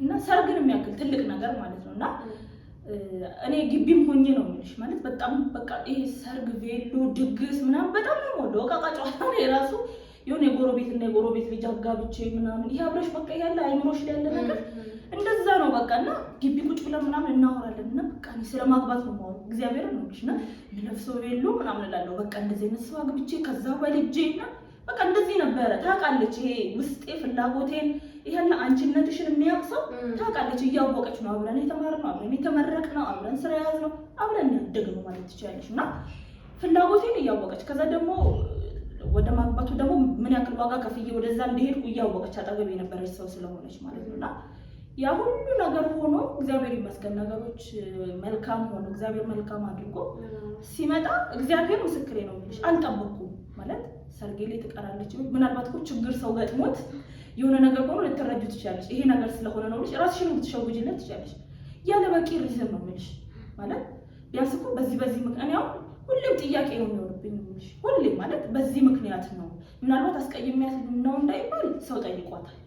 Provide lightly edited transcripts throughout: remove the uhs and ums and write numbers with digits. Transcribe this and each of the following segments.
እና ሰርግን የሚያክል ትልቅ ነገር ማለት ነውና እኔ ግቢም ሆኜ ነው የምልሽ ማለት በጣም በቃ ይሄ ሰርግ ቬሎ ድግስ ምናምን በጣም ነው ወደው ቃቃጫው ነው የራሱ የሆነ የጎረቤት ልጅ አጋብቼ ምናምን ይሄ አብረሽ በቃ ያለ አይምሮሽ ላይ ያለ ነገር እንደዛ ነው በቃና ግቢ ቁጭ ብለን ምናምን እናወራለን እና በቃ እኔ ስለማግባት ነው ማለት እግዚአብሔር ነው ልጅና ለፍሶ ቬሎ ምናምን እላለሁ በቃ እንደዚህ አይነት ሰው አግብቼ ከዛ በልጄና በቃ እንደዚህ ነበረ ታውቃለች ይሄ ውስጤ ፍላጎቴን ይሄን አንቺነትሽን የሚያቅሰው ታውቃለች እያወቀች ነው አብረን የተማርነው አብረን የተመረቅነው አብረን ስራ ያዝነው አብረን ያደግነው ማለት ትችላለሽና ፍላጎቴን እያወቀች ከዛ ደግሞ ወደ ማግባቱ ደግሞ ምን ያክል ዋጋ ከፍዬ ወደዛ እንደሄድኩ እያወቀች አጠገቤ የነበረች ሰው ስለሆነች ማለት ነውና ያ ሁሉ ነገር ሆኖ እግዚአብሔር ይመስገን ነገሮች መልካም ሆኖ እግዚአብሔር መልካም አድርጎ ሲመጣ እግዚአብሔር ምስክሬ ነው ልጅ አልጠበኩም ማለት ሰርጌ ላይ ተቀራለች ምናልባት እኮ ችግር ሰው ገጥሞት የሆነ ነገር ሆኖ ልትረጁ ትችላለሽ ይሄ ነገር ስለሆነ ነው ልጅ ራስሽን ልትሸውጂለት ትችላለሽ ያለ በቂ ሪዝን ነው ልጅ ማለት ቢያንስ እኮ በዚህ ምክንያት ሁሌም ጥያቄ ነው የሚሆንብኝ ልጅ ሁሌም ማለት በዚህ ምክንያት ነው ምናልባት አስቀይሚያት ነው እንዳይባል ሰው ጠይቋታል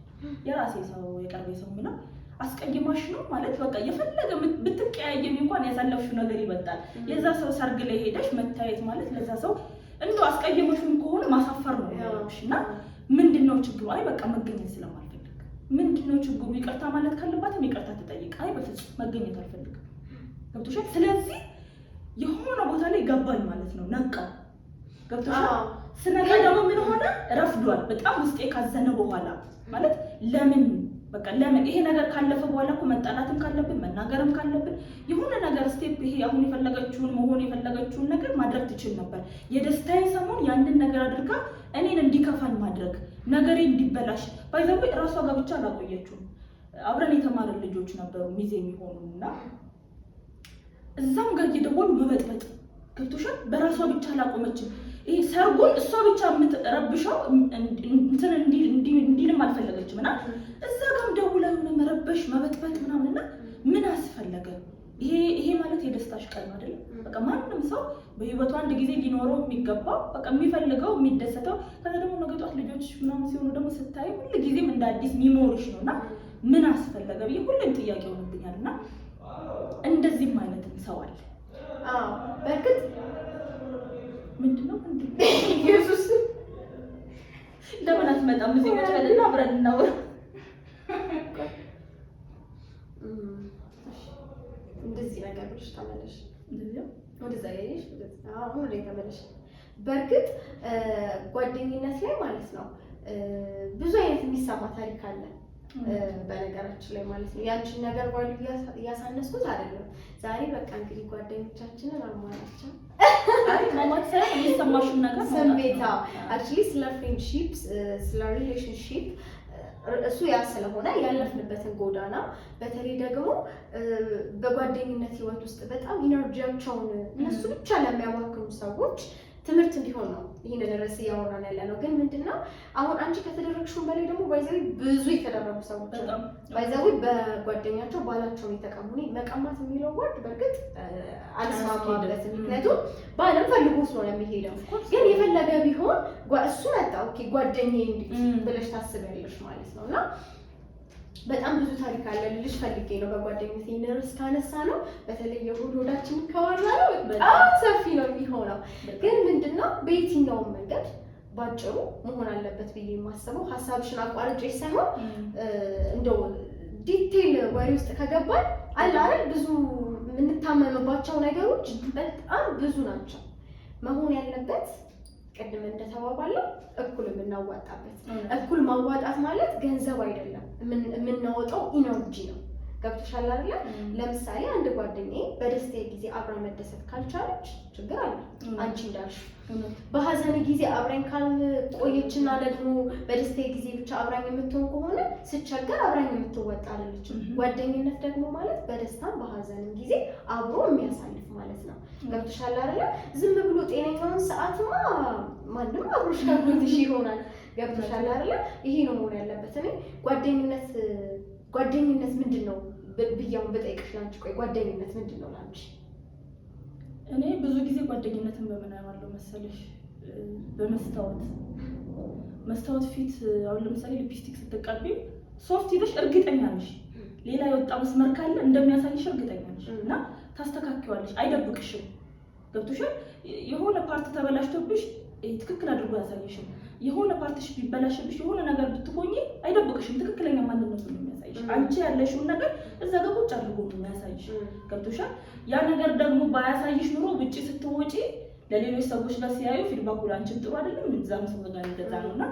የራሴ ሰው የቀርቤ ሰው ምናምን አስቀይማሽ ነው ማለት በቃ የፈለገ ብትቀያየም እንኳን ያሳለፍሽው ነገር ይበልጣል የዛ ሰው ሰርግ ላይ ሄደሽ መታየት ማለት ለዛ ሰው እንደው አስቀይሞሽም ከሆነ ማሳፈር ነው ያለሽና ምንድነው ችግሩ አይ በቃ መገኘት ስለማልፈልግ ምንድነው ችግሩ ይቅርታ ማለት ካለባትም ይቅርታ ተጠይቅ አይ በፍጹም መገኘት አልፈልግም ገብቶሻል ስለዚህ የሆነ ቦታ ላይ ገባኝ ማለት ነው ነቃ ገብቶሻል ስነቃ ደግሞ ምን ሆነ ረፍዷል በጣም ውስጤ ካዘነ በኋላ ማለት ለምን በቃ ለምን ይሄ ነገር ካለፈ በኋላ እኮ መጣላትም ካለብን መናገርም ካለብን የሆነ ነገር ስቴፕ ይሄ አሁን የፈለገችውን ነገር ማድረግ ትችል ነበር የደስታዬ ሰሞን ያንን ነገር አድርጋ እኔን እንዲከፋኝ ማድረግ ነገሬ እንዲበላሽ ባይዘው ራሷ ጋር ብቻ አላቆየችውም አብረን የተማረን ልጆች ነበሩ ሚዜ የሚሆኑና እዛም ጋር እየደወሉ መበጥበጥ ገብቶሻል በራሷ ብቻ አላቆመችም ይሄ ሰርጉን እሷ ብቻ የምትረብሸው እንትን እንዲልም አልፈለገችም እና እዛ ጋርም ደውላ የሆነ መረበሽ መበጥበጥ ምናምንና ምን አስፈለገ ይሄ ማለት የደስታሽ ቀን አይደለም በቃ ማንንም ሰው በህይወቱ አንድ ጊዜ ሊኖረው የሚገባው በቃ የሚፈልገው የሚደሰተው ከዛ ደግሞ ነገ ጧት ልጆች ምናምን ሲሆኑ ደግሞ ስታይ ሁሉ ጊዜም እንደ አዲስ ሚሞሪሽ ነውና ምን አስፈለገ ብዬ ሁሉም ጥያቄ ሆነብኛልና እንደዚህም አይነት ሰው አለ በርግጥ ምንድነው ኢየሱስ ለምን አትመጣም እዚህ ቁጭ ብለና አብረን እናወራ እንደዚህ ነገር ብለሽ ተመለሽ እንደዚህ ወደዛ ያይሽ አሁን ወደ ተመለሽ በርግጥ ጓደኝነት ላይ ማለት ነው ብዙ አይነት የሚሰማ ታሪክ አለ በነገራችን ላይ ማለት ነው ያንቺን ነገር ባሉ ያሳነስኩት አይደለም ዛሬ በቃ እንግዲህ ጓደኞቻችንን አማራቸው አይ ማለት ሰው የሚሰማሽው ነገር ስሜታ actually ስለ ፍሬንድሺፕ ስለ ሪሌሽንሺፕ እሱ ያ ስለሆነ ያለፍንበትን ጎዳና በተለይ ደግሞ በጓደኝነት ህይወት ውስጥ በጣም ኢነርጂያቸውን እነሱ ብቻ ለሚያዋክኑ ሰዎች ትምህርት እንዲሆን ነው ይሄን ደረስ ያወራን ያለ ነው ግን ምንድነው አሁን አንቺ ከተደረግሽው በላይ ደግሞ ባይዘው ብዙ የተደረጉ ሰዎች ባይዘው በጓደኛቸው ባላቸው የተቀሙኒ መቀማት የሚለው ወርድ በርግጥ አልስማማበት ምክንያቱም ባለም ፈልጎ ስለሆነ የሚሄደው ግን የፈለገ ቢሆን እሱ መጣ ኦኬ ጓደኛዬ እንዴት ብለሽ ታስቢያለሽ ማለት ነውና በጣም ብዙ ታሪክ አለ ልጅ ፈልጌ ነው በጓደኝነት ይነርስ ካነሳ ነው በተለይ የሁሉዳችን ከዋራ ነው በጣም ሰፊ ነው የሚሆነው ግን ምንድነው በየትኛው መንገድ ባጭሩ መሆን አለበት ብዬ የማስበው ሐሳብሽን አቋርጬ ሳይሆን እንደው ዲቴል ወሬ ውስጥ ከገባን አለ አይደል ብዙ የምንታመምባቸው ነገሮች በጣም ብዙ ናቸው መሆን ያለበት ቀድመን እንደተባባለው እኩል የምናዋጣበት እኩል ማዋጣት ማለት ገንዘብ አይደለም የምናወጣው ኢነርጂ ነው ገብቶሻል አይደል ለምሳሌ አንድ ጓደኛዬ በደስታዬ ጊዜ አብራ መደሰት ካልቻለች ችግር አለ አንቺ እንዳልሽ በሐዘን ጊዜ አብራኝ ካልቆየችና ደግሞ በደስታዬ ጊዜ ብቻ አብራኝ የምትሆን ከሆነ ስቸገር አብራኝ የምትወጣ አይደለች ጓደኝነት ደግሞ ማለት በደስታም በሐዘንም ጊዜ አብሮ የሚያሳልፍ ማለት ነው ገብቶሻል አይደል ዝም ብሎ ጤነኛውን ሰዓትማ ማንም አብሮሽ ከጎንሽ ይሆናል ገብቶሻል አይደል ይሄ ነው መሆን ያለበት እኔ ጓደኝነት ምንድነው ብያውን በጠይቅሽ ላንቺ ቆይ ጓደኝነት ምንድነው ላንቺ እኔ ብዙ ጊዜ ጓደኝነትን በመናያለው መሰለሽ በመስታወት ፊት አሁን ለምሳሌ ሊፕስቲክ ስትቀቢ ሶፍት ይዘሽ እርግጠኛ ነሽ ሌላ የወጣ መስመር ካለ እንደሚያሳይሽ እርግጠኛ ነሽ እና ታስተካክዋለሽ፣ አይደብቅሽም። ገብቶሻል? የሆነ ፓርት ተበላሽቶብሽ ትክክል አድርጎ ያሳይሽም። የሆነ ፓርትሽ ቢበላሽብሽ የሆነ ነገር ብትሆኚ አይደብቅሽም፣ ትክክለኛ ማንነቱን ነው የሚያሳይሽ። አንቺ ያለሽውን ነገር እዛ ጋር ቁጭ አድርጎ ነው የሚያሳይሽ። ገብቶሻል? ያ ነገር ደግሞ ባያሳይሽ ኑሮ ውጪ ስትወጪ ለሌሎች ሰዎች ጋር ሲያዩ ፊድባኩ ላንቺም ጥሩ አይደለም፣ እዛም ሰው ጋር እንደዛ ነውና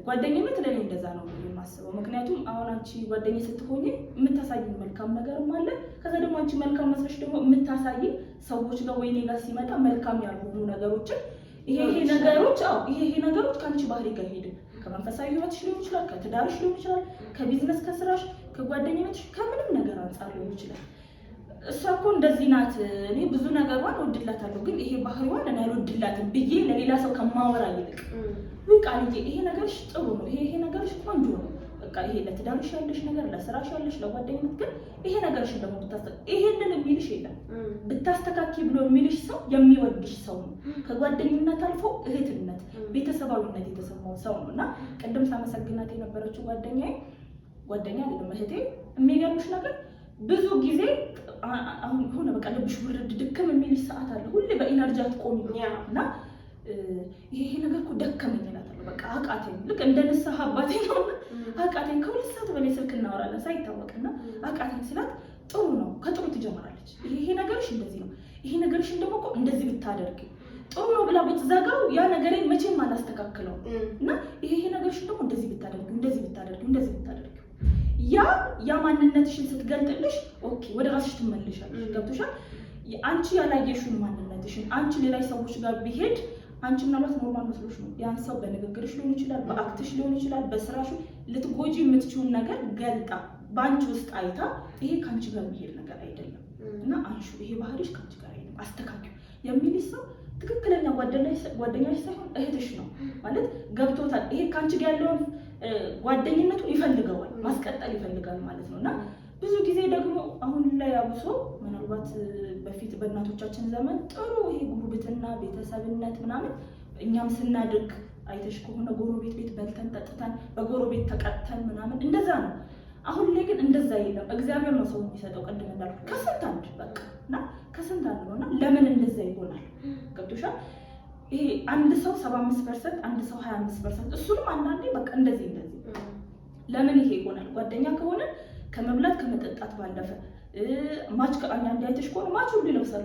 ጓደኝነት ለኔ እንደዛ ነው የማስበው። ምክንያቱም አሁን አንቺ ጓደኛ ስትሆኚ የምታሳይ መልካም ነገርም አለ። ከዛ ደግሞ አንቺ መልካም መስለሽ ደግሞ የምታሳይ ሰዎች ጋር ወይኔ ጋር ሲመጣ መልካም ያልሆኑ ነገሮችን ይሄ ነገሮች ከአንቺ ባህሪ ጋር ሄደ። ከመንፈሳዊ ህይወትሽ ሊሆን ይችላል፣ ከትዳርሽ ሊሆን ይችላል፣ ከቢዝነስ ከስራሽ፣ ከጓደኝነትሽ፣ ከምንም ነገር አንጻር ሊሆን ይችላል። እሷ እኮ እንደዚህ ናት፣ እኔ ብዙ ነገሯን እወድላታለሁ፣ ግን ይሄ ባህሪዋን እኔ አልወድላትም ብዬ ለሌላ ሰው ከማወራ ይልቅ ቃልዬ ይሄ ነገርሽ ጥሩ ነው፣ ይሄ ነገርሽ ቆንጆ ነው፣ በቃ ይሄ ለትዳርሽ ያለሽ ነገር፣ ለስራሽ ያለሽ፣ ለጓደኝነት ግን ይሄ ነገርሽ ደግሞ ይሄንን የሚልሽ የለም። ብታስተካኪ ብሎ የሚልሽ ሰው የሚወድሽ ሰው ነው። ከጓደኝነት አልፎ እህትነት፣ ቤተሰባዊነት የተሰማው ሰው ነው። እና ቅድም ሳመሰግናት የነበረችው ጓደኛ አይደለም እህቴ፣ የሚገርምሽ ነገር ብዙ ጊዜ አሁን ሆነ በቃ ልብሽ ውርድ ድክም የሚልሽ ሰዓት አለ። ሁሌ በኢነርጂ አትቆሚ እና ይሄ ነገር እኮ ደከመኝ እላታለሁ። በቃ አቃተኝ፣ ልክ እንደ ንስሐ አባቴ ነው። አቃተኝ፣ ከሁለት ሰዓት በላይ ስልክ እናወራለን ሳይታወቅና አቃተኝ ስላት ጥሩ ነው፣ ከጥሩ ትጀምራለች። ይሄ ነገርሽ እንደዚህ ነው፣ ይሄ ነገርሽን ደግሞ እኮ እንደዚህ ብታደርጊ ጥሩ ነው ብላ ብትዘጋው ያ ነገሬን መቼም አላስተካክለው እና ይሄ ነገርሽን ደግሞ እንደዚህ ብታደርጊ፣ እንደዚህ ብታደርጊ፣ እንደዚህ ብታደርጊ ያ ማንነትሽን ስትገልጥልሽ ኦኬ ወደ ራስሽ ትመለሻለሽ። ገብቶሻል? አንቺ ያላየሽውን ማንነትሽን አንቺ ሌላ ሰዎች ጋር ቢሄድ አንቺ ምናልባት ኖርማል መስሎሽ ነው። ያን ሰው በንግግርሽ ሊሆን ይችላል፣ በአክትሽ ሊሆን ይችላል፣ በስራሽ ልትጎጂ የምትችውን ነገር ገልጣ በአንቺ ውስጥ አይታ ይሄ ከአንቺ ጋር የሚሄድ ነገር አይደለም እና አንቺ ይሄ ባህሪሽ ከአንቺ ጋር አይደለም አስተካክዩ የሚልሽ ሰው ትክክለኛ ጓደኛሽ ሳይሆን እህትሽ ነው ማለት ገብቶታል። ይሄ ከአንቺ ጋር ያለውን ጓደኝነቱን ይፈልገዋል፣ ማስቀጠል ይፈልጋል ማለት ነው። እና ብዙ ጊዜ ደግሞ አሁን ላይ አብሶ ምናልባት በፊት በእናቶቻችን ዘመን ጥሩ ይሄ ጉርብትና ቤተሰብነት ምናምን እኛም ስናድግ አይተሽ ከሆነ ጎረቤት ቤት በልተን ጠጥተን በጎረቤት ተቀጥተን ምናምን እንደዛ ነው። አሁን ላይ ግን እንደዛ የለም። እግዚአብሔር ነው ሰው የሚሰጠው። ቅድም እንዳልኩት ከስንት አንድ በቃ እና ከስንት አንድ ነውና ለምን እንደዛ ይሆናል? ገብቶሻል? ይሄ አንድ ሰው 75% አንድ ሰው 25% እሱንም አንዳንዴ በቃ እንደዚህ ለምን ይሄ ይሆናል? ጓደኛ ከሆነ ከመብላት ከመጠጣት ባለፈ ማች ከአንዳንድ አይተሽ ከሆነ ማች ሁሉ ይለብሳሉ።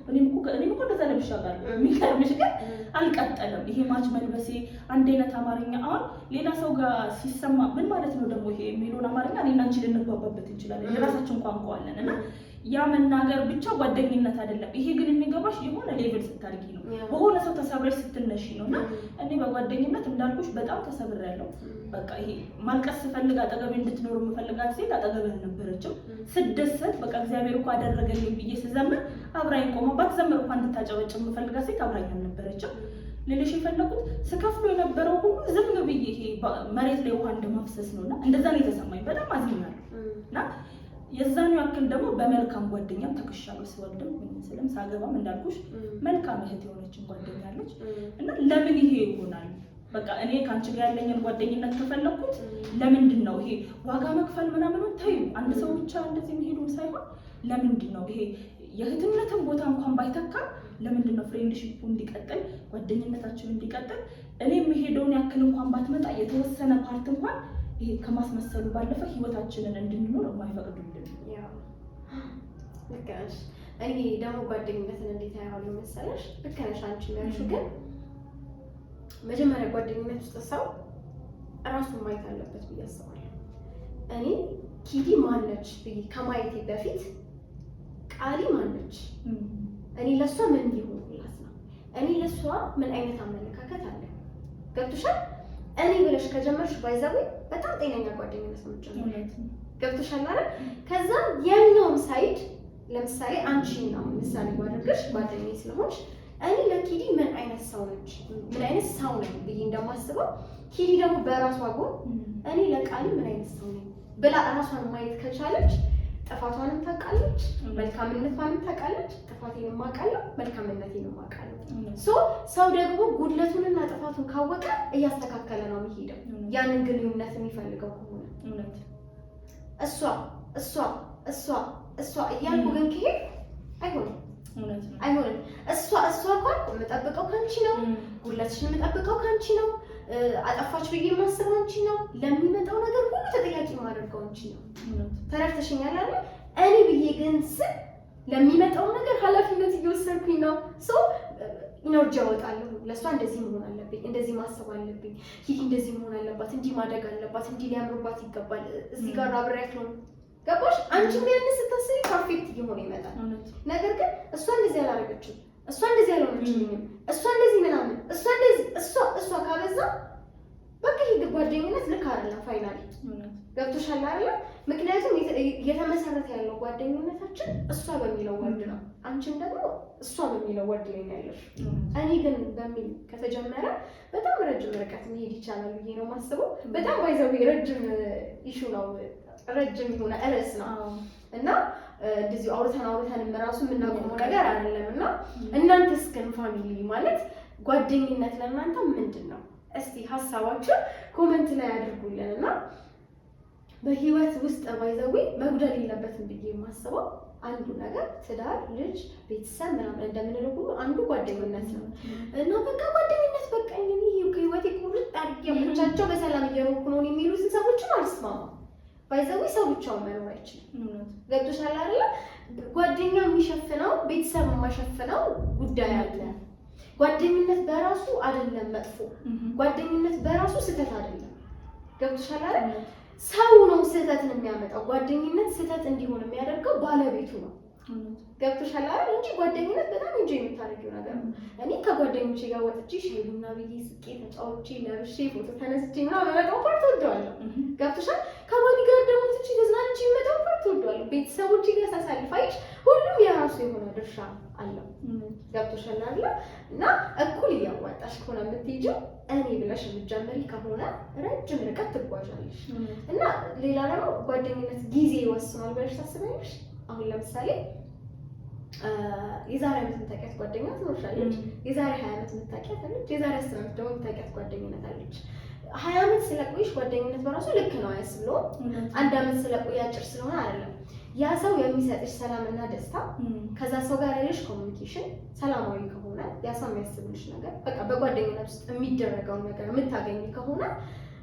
እኔም እኮ እንደዛ ለብሻ ጋር የሚገርምሽ ግን አልቀጠለም። ይሄ ማች መልበሴ አንድ አይነት አማርኛ አሁን ሌላ ሰው ጋር ሲሰማ ምን ማለት ነው ደግሞ ይሄ የሚሉን አማርኛ እኔና አንቺ ልንግባባበት እንችላለን። የራሳችን ቋንቋ አለን እና ያ መናገር ብቻ ጓደኝነት አይደለም። ይሄ ግን የሚገባሽ የሆነ ሌቭል ስታርጊ ነው፣ በሆነ ሰው ተሰብረሽ ስትነሺ ነው። እና እኔ በጓደኝነት እንዳልኩሽ በጣም ተሰብሬያለሁ። በቃ ይሄ ማልቀስ ስፈልግ አጠገቤ እንድትኖር የምፈልጋት ሴት አጠገቤ አልነበረችም። ስደሰት በቃ እግዚአብሔር እኮ አደረገልኝ ብዬ ስዘምር አብራኝ ቆማ ባትዘምር እንኳን እንድታጨበጭብ የምፈልጋት ሴት አብራኝ አልነበረችም። ሌሎች የፈለኩት ስከፍሎ የነበረው ሁሉ ዝም ብዬ ይሄ መሬት ላይ ውሃ እንደማፍሰስ ነውና እንደዛ ነው የተሰማኝ። በጣም አዝኛለሁ እና የዛኑ ያክል ደግሞ በመልካም ጓደኛም ተከሻለሁ። ስወልድም ስለም ሳገባም እንዳልኩሽ መልካም እህት የሆነችን ጓደኛ አለች እና ለምን ይሄ ይሆናል? በቃ እኔ ካንቺ ጋር ያለኝን ጓደኝነት ከፈለኩት ለምንድን ነው ይሄ ዋጋ መክፈል ምናምን ታዩ አንድ ሰው ብቻ እንደዚህ መሄዱን ሳይሆን ለምንድን ነው ይሄ የእህትነትን ቦታ እንኳን ባይተካ ለምንድን ነው ፍሬንድሺፑ እንዲቀጥል ጓደኝነታችን እንዲቀጥል እኔ የሚሄደውን ያክል እንኳን ባትመጣ የተወሰነ ፓርት እንኳን ይሄ ከማስመሰሉ ባለፈ ህይወታችንን እንድንኖር የማይፈቅዱልን። ልክ ነሽ። እኔ ደግሞ ጓደኝነትን እንዴት ያያሉ መሰለሽ? ልክ ነሽ አንቺ ያልሽው። ግን መጀመሪያ ጓደኝነት ውስጥ ሰው እራሱን ማየት አለበት ብዬ አስባለሁ። እኔ ኪዲ ማነች ብዬ ከማየቴ በፊት ቃሊ ማነች፣ እኔ ለሷ ምን ሊሆንላት ነው፣ እኔ ለሷ ምን አይነት አመለካከት አለ። ገብቶሻል? እኔ ብለሽ ከጀመርሽ ባይዘው በጣም ጤነኛ ጓደኝነት ነው የምትጀምሪው። ገብቶሻል አይደል? ከዛ የኛውም ሳይድ ለምሳሌ አንቺ ነው ምሳሌ ባደርግሽ ጓደኛዬ ስለሆንሽ እኔ ለኪዲ ምን አይነት ሰው ነች፣ ምን አይነት ሰው ነው ብዬ እንደማስበው ኪዲ ደግሞ በራሷ ጎን እኔ ለቃሊ ምን አይነት ሰው ነኝ ብላ ራሷን ማየት ከቻለች ጥፋቷንም ታውቃለች፣ መልካምነቷንም ታውቃለች። ጥፋቴንም አውቃለሁ፣ መልካምነቴንም አውቃለሁ። ሰው ደግሞ ጉድለቱንና ጥፋቱን ካወቀ እያስተካከለ ነው የሚሄደው ያንን ግንኙነት የሚፈልገው ከሆነ። እሷ እሷ እያልኩ ግን ከሄድ አይሆንም። እሷ እንኳን የምጠብቀው ካንቺ ነው። ሁለትሽን የምጠብቀው ካንቺ ነው። አጠፋች ብዬ የማስበው አንቺ ነው። ለሚመጣው ነገር ሁሉ ተጠያቂ የማደርገው አንቺ ነው። ተረድተሽኛል አይደል? እኔ ብዬ ግን ስል ለሚመጣው ነገር ኃላፊነት እየወሰድኩኝ ነው። ኢነርጂ አወጣለሁ። ለእሷ እንደዚህ መሆን አለብኝ፣ እንደዚህ ማሰብ አለብኝ፣ ሂድ እንደዚህ መሆን አለባት፣ እንዲህ ማደግ አለባት፣ እንዲህ ሊያምርባት ይገባል፣ እዚህ ጋር አብሬያት ነው። ገባሽ? አንቺም ያንን ስታስቢ ፐርፌክት እየሆነ ይመጣል። ነገር ግን እሷ እንደዚህ አላደረገችም፣ እሷ እንደዚህ አልሆነችልኝም፣ እሷ እንደዚህ ምናምን፣ እሷ እንደዚህ እሷ ካበዛ በቃ ይሄ ጓደኝነት ልክ አይደለም። ፋይናሊ ገብቶሻል አይደል? ምክንያቱም እየተመሰረተ ያለው ጓደኝነታችን እሷ በሚለው ወርድ ነው። አንቺም ደግሞ እሷ በሚለው ወርድ ላይ ነው ያለሽ። እኔ ግን በሚል ከተጀመረ በጣም ረጅም ርቀት መሄድ ይቻላል ብዬ ነው የማስበው። በጣም ባይዘው ረጅም ኢሹ ነው፣ ረጅም የሆነ ርዕስ ነው እና እንደዚህ አውርተን ራሱ የምናቆመው ነገር አይደለም። እና እናንተስ ግን ፋሚሊ ማለት ጓደኝነት ለእናንተ ምንድን ነው? እስቲ ሀሳባችሁ ኮመንት ላይ አድርጉልን። እና በህይወት ውስጥ ባይዘዌ መጉደል የለበትም ብዬ የማስበው አንዱ ነገር ትዳር፣ ልጅ፣ ቤተሰብ ምናምን እንደምንለው ሁሉ አንዱ ጓደኝነት ነው። እና በቃ ጓደኝነት በቃ እንግዲህ ከህይወቴ ቁርጥ አድርጌ ብቻቸው በሰላም እየኖርኩ ነው የሚሉትን ሰዎችን አልስማማም። ባይዘዌ ሰው ብቻውን መኖር አይችልም። ገብቶሻል አይደለ? ጓደኛ የሚሸፍነው ቤተሰብ የማይሸፍነው ጉዳይ አለ። ጓደኝነት በራሱ አይደለም መጥፎ፣ ጓደኝነት በራሱ ስህተት አይደለም። ገብቶሻል አይደል? ሰው ነው ስህተትን የሚያመጣው። ጓደኝነት ስህተት እንዲሆን የሚያደርገው ባለቤቱ ነው። ገብቶሻል አይደል? እንጂ ጓደኝነት በጣም እንጂ የምታደርጊው ነገር ነው። እኔ ከጓደኞቼ ጋር ወጥቼ ሻይ ቡና ብዬ ስቄ ተጫውቼ ለብሼ ፎቶ ተነስቼ ምናምን በመጣው ፓርት ወደዋለሁ። ገብቶሻል? ከባኒ ጋር ደግሞ ትቼ ተዝናንቼ የመጣው ፓርት ወደዋለሁ። ቤተሰቦቼ ጋር ሳሳልፋይሽ ሁሉም የራሱ የሆነ ድርሻ አለው። ገብቶሻል አይደል? እና እኩል እያዋጣሽ ከሆነ የምትሄጂው እኔ ብለሽ የምትጀምሪ ከሆነ ረጅም ርቀት ትጓዣለሽ። እና ሌላ ደግሞ ጓደኝነት ጊዜ ይወስናል ብለሽ ታስቢያለሽ? አሁን ለምሳሌ የዛሬ ዓመት የምታውቂያት ጓደኛ ትኖርሻለች። የዛሬ 20 ዓመት የምታውቂያት አለች። የዛሬ 10 ዓመት ደግሞ የምታውቂያት ጓደኝነት አለች። 20 ዓመት ስለቆይሽ ጓደኝነት በራሱ ልክ ነው አያስብለውም። አንድ ዓመት ስለቆይ አጭር ስለሆነ አይደለም። ያ ሰው የሚሰጥሽ ሰላምና ደስታ፣ ከዛ ሰው ጋር ያለሽ ኮሚኒኬሽን ሰላማዊ ከሆነ ያ ሰው የሚያስብልሽ ነገር በቃ በጓደኝነት ውስጥ የሚደረገውን ነገር የምታገኝ ከሆነ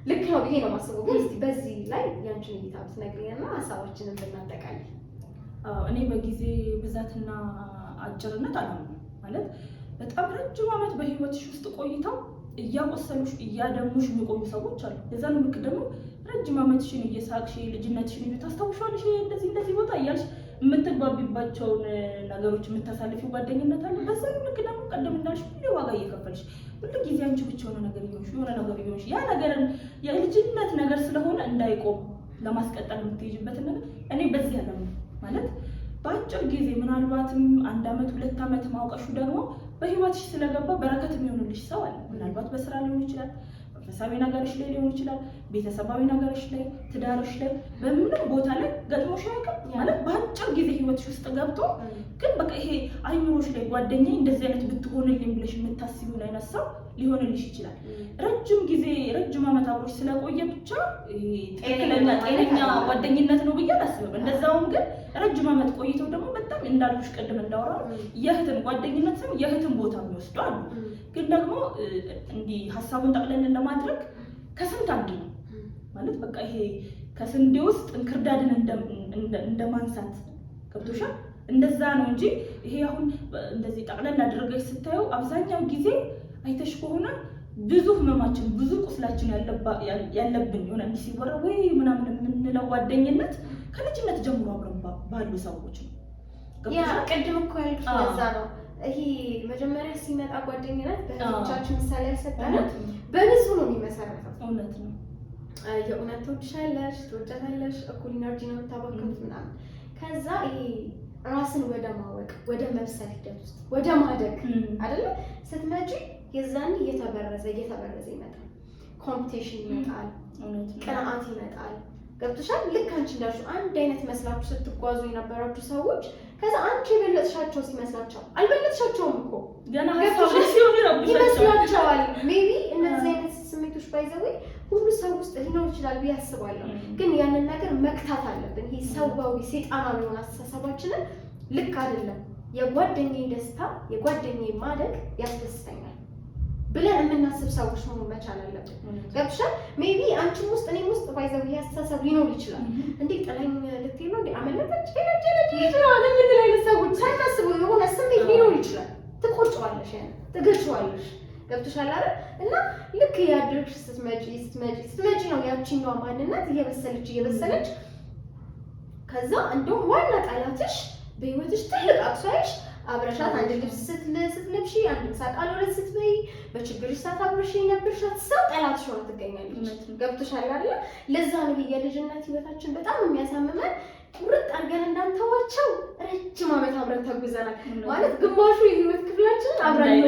ልክ ነው ብዬ ነው የማስበው። ግን እስቲ በዚህ ላይ ያንቺን እይታ ብትነግሪኝና ሀሳባችንን ብናጠቃልል። እኔ በጊዜ ብዛትና አጭርነት አላምንም። ማለት በጣም ረጅም ዓመት በህይወትሽ ውስጥ ቆይተው እያቆሰሉሽ እያደሙሽ የሚቆዩ ሰዎች አሉ። የዛን ልክ ደግሞ ረጅም ዓመትሽን እየሳቅሽ ልጅነትሽን ታስታውሻለሽ እንደዚህ ቦታ እያልሽ የምትግባቢባቸውን ነገሮች የምታሳልፊው ጓደኝነት አለ። በዛን ልክ ደግሞ ቀደም እንዳልሽ ሁሌ ዋጋ እየከፈልሽ ሁሉ ጊዜ አንቺ ብቻ የሆነ ነገር ይሆንሽ ያ ነገርን የልጅነት ነገር ስለሆነ እንዳይቆም ለማስቀጠል የምትሄጂበትን ነገር እኔ በዚህ ያለው ማለት በአጭር ጊዜ ምናልባትም 1 ዓመት 2 ዓመት ማውቀሹ ደግሞ በህይወትሽ ስለገባ በረከት የሚሆንልሽ ሰው አለ። ምናልባት በስራ ሊሆን ይችላል፣ መንፈሳዊ ነገርሽ ላይ ሊሆን ይችላል፣ ቤተሰባዊ ነገርሽ ላይ፣ ትዳርሽ ላይ በምንም ቦታ ላይ ገጥሞሽ ያውቃል። ማለት በአጭር ጊዜ ህይወትሽ ውስጥ ገብቶ ግን በቃ ይሄ አይምሮሽ ላይ ጓደኛዬ እንደዚህ አይነት ብትሆንልኝ ብለሽ የምታስቢው አይነት ሰው ሊሆንልሽ ይችላል። ረጅም ጊዜ ረጅም ዓመት አብሮሽ ስለቆየ ብቻ ጤነኛ ጓደኝነት ነው ብዬ አላስብም። እንደዛውም ግን ረጅም ዓመት ቆይተው ደግሞ በጣም እንዳልኩሽ ቅድም እንዳወራው የእህትን ጓደኝነት ስም የእህትን ቦታ የሚወስዱ አሉ። ግን ደግሞ እንዲህ ሀሳቡን ጠቅለን ለማድረግ ከስንት አንድ ነው ማለት በቃ ይሄ ከስንዴ ውስጥ እንክርዳድን እንደማንሳት ገብቶሻል። እንደዛ ነው እንጂ ይሄ አሁን እንደዚህ ጠቅለን አድርገሽ ስታየው አብዛኛው ጊዜ አይተሽ ከሆነ ብዙ ህመማችን ብዙ ቁስላችን ያለብን የሆነ እንዲህ ሲወራ ወይ ምናምን የምንለው ጓደኝነት ከልጅነት ጀምሮ አብረን ባሉ ሰዎች ነው። ያ ቅድም እኮ ያልኩት ለዛ ነው። ይሄ መጀመሪያ ሲመጣ ጓደኝነት በቻችን ምሳሌ ያሰጣናል በንጹህ ነው የሚመሰረተው። እውነት ነው። የእውነት ትወድሻለሽ፣ ትወጃታለሽ፣ እኩል ኢነርጂ ነው የምታባክኑት ምናምን። ከዛ ይሄ ራስን ወደ ማወቅ ወደ መብሰል ሂደት ውስጥ ወደ ማደግ አይደለ ስትመጪ የዛን እየተበረዘ ይመጣል። ኮምፒቲሽን ይመጣል፣ ቅንዓት ይመጣል። ገብቶሻል? ልክ አንቺ እንዳልሽው አንድ አይነት መስላችሁ ስትጓዙ የነበራችሁ ሰዎች ከዛ አንቺ የበለጥሻቸው ሲመስላቸው አልበለጥሻቸውም እኮ ገና ሀሳብ ሲሆን ይመስላቸዋል። ሜቢ እነዚህ አይነት ስሜቶች ባይዘው ሁሉ ሰው ውስጥ ሊኖር ይችላል ብዬ አስባለሁ። ግን ያንን ነገር መክታት አለብን። ይሄ ሰዋዊ ሰይጣናዊ የሆነ አስተሳሰባችንን ልክ አይደለም። የጓደኛዬ ደስታ የጓደኛዬ ማደግ ያስደስተኛል ብለን የምናስብ ሰዎች መሆን መቻል አለብን። ገብቶሻል? ሜቢ አንቺም ውስጥ እኔም ውስጥ ባይዘው ይሄ አስተሳሰብ ሊኖር ይችላል። እንዴ ጥላኝ ልትሄድ ነው እንዴ አመለጠች ሄደች ለምን አይነት ሰዎች ሳታስቡ የሆነ ስሜት ሊኖር ይችላል። ትቆርጫዋለሽ፣ ትገጭዋለሽ። ገብቶሻል አይደል? እና ልክ ያድርግሽ ስትመጪ ነው ያቺኛዋ ማንነት እየበሰለች ከዛ እንደውም ዋና ጠላትሽ በህይወትሽ ትልቅ አክሷይሽ አብረሻት አንድ ልብስ ስትለብሺ አንድ ሳቅ አልወለድ ስትበይ በችግርሽ ሰዓት አብረሽ የነበርሻት ሰው ጠላትሽ ሆና ትገኛለች። ገብቶሻል አይደል? ለዛ ነው የልጅነት ህይወታችን በጣም የሚያሳምመን። ቁርጥ አድርገን እንዳንተዋቸው ረጅም ዓመት አብረን ተጉዘናል። ማለት ግማሹ የህይወት ክፍላችን አብረን